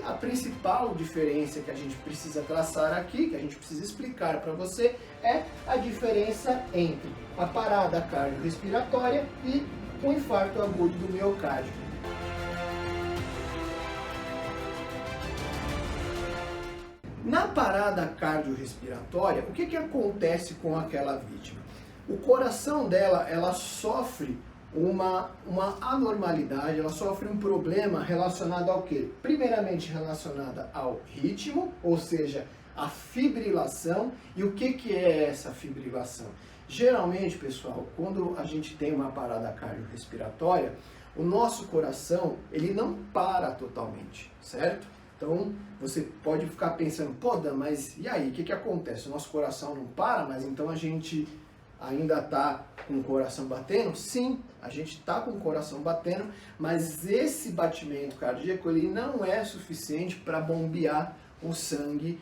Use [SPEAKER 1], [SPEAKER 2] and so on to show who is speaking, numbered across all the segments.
[SPEAKER 1] a principal diferença que a gente precisa traçar aqui, que a gente precisa explicar para você, é a diferença entre a parada cardiorrespiratória e o infarto agudo do miocárdio. Na parada cardiorrespiratória, o que acontece com aquela vítima? O coração dela, ela sofre uma anormalidade, ela sofre um problema relacionado ao quê? Primeiramente relacionada ao ritmo, ou seja, a fibrilação. E o que é essa fibrilação? Geralmente, pessoal, quando a gente tem uma parada cardiorrespiratória, o nosso coração, ele não para totalmente, certo? Então, você pode ficar pensando, pô, Dan, mas e aí, o que acontece? O nosso coração não para, mas então a gente ainda está com o coração batendo? Sim, a gente está com o coração batendo, mas esse batimento cardíaco ele não é suficiente para bombear o sangue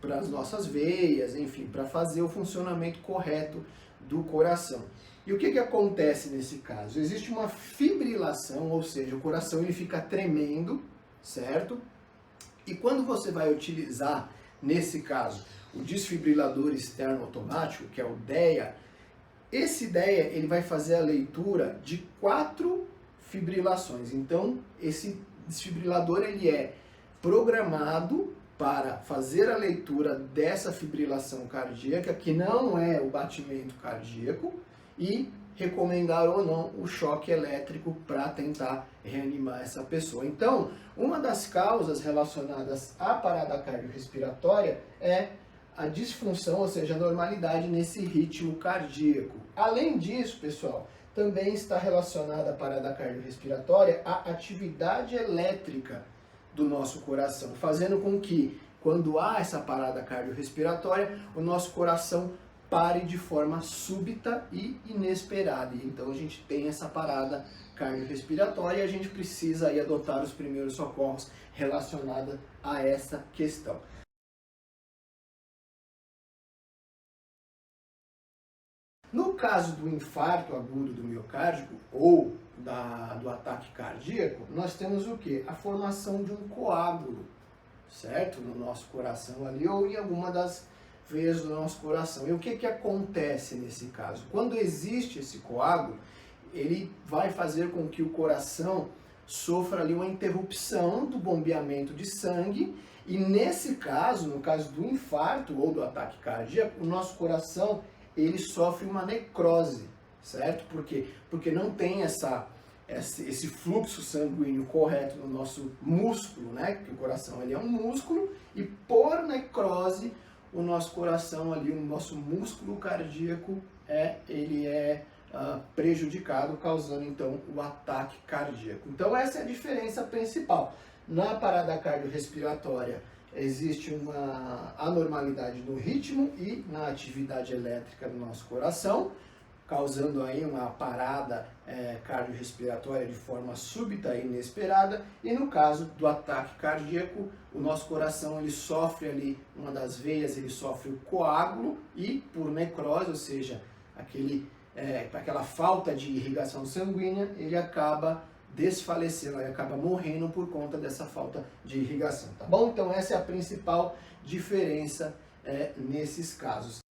[SPEAKER 1] para as nossas veias, enfim, para fazer o funcionamento correto do coração. E o que acontece nesse caso? Existe uma fibrilação, ou seja, o coração ele fica tremendo, certo? E quando você vai utilizar, nesse caso, o desfibrilador externo automático, que é o DEA, esse DEA ele vai fazer a leitura de 4 fibrilações. Então, esse desfibrilador ele é programado para fazer a leitura dessa fibrilação cardíaca, que não é o batimento cardíaco, e recomendar ou não o choque elétrico para tentar reanimar essa pessoa. Então, uma das causas relacionadas à parada cardiorrespiratória é a disfunção, ou seja, a normalidade nesse ritmo cardíaco. Além disso, pessoal, também está relacionada a parada cardiorrespiratória à atividade elétrica do nosso coração, fazendo com que, quando há essa parada cardiorrespiratória, o nosso coração pare de forma súbita e inesperada. Então a gente tem essa parada cardiorrespiratória e a gente precisa aí adotar os primeiros socorros relacionados a essa questão. No caso do infarto agudo do miocárdio ou do ataque cardíaco, nós temos o quê? A formação de um coágulo, certo? No nosso coração ali ou em alguma das veias do nosso coração. E o que acontece nesse caso? Quando existe esse coágulo, ele vai fazer com que o coração sofra ali uma interrupção do bombeamento de sangue e nesse caso, no caso do infarto ou do ataque cardíaco, o nosso coração ele sofre uma necrose, certo? Por quê? Porque não tem esse fluxo sanguíneo correto no nosso músculo, né? Porque o coração ele é um músculo e por necrose o nosso coração ali, o nosso músculo cardíaco ele é prejudicado, causando então o ataque cardíaco. Então essa é a diferença principal. Na parada cardiorrespiratória existe uma anormalidade no ritmo e na atividade elétrica do nosso coração, causando aí uma parada cardiorrespiratória de forma súbita e inesperada. E no caso do ataque cardíaco, o nosso coração ele sofre ali, uma das veias, ele sofre o coágulo e por necrose, ou seja, aquela falta de irrigação sanguínea, ele acaba desfalecendo, ele acaba morrendo por conta dessa falta de irrigação, tá bom? Então essa é a principal diferença nesses casos.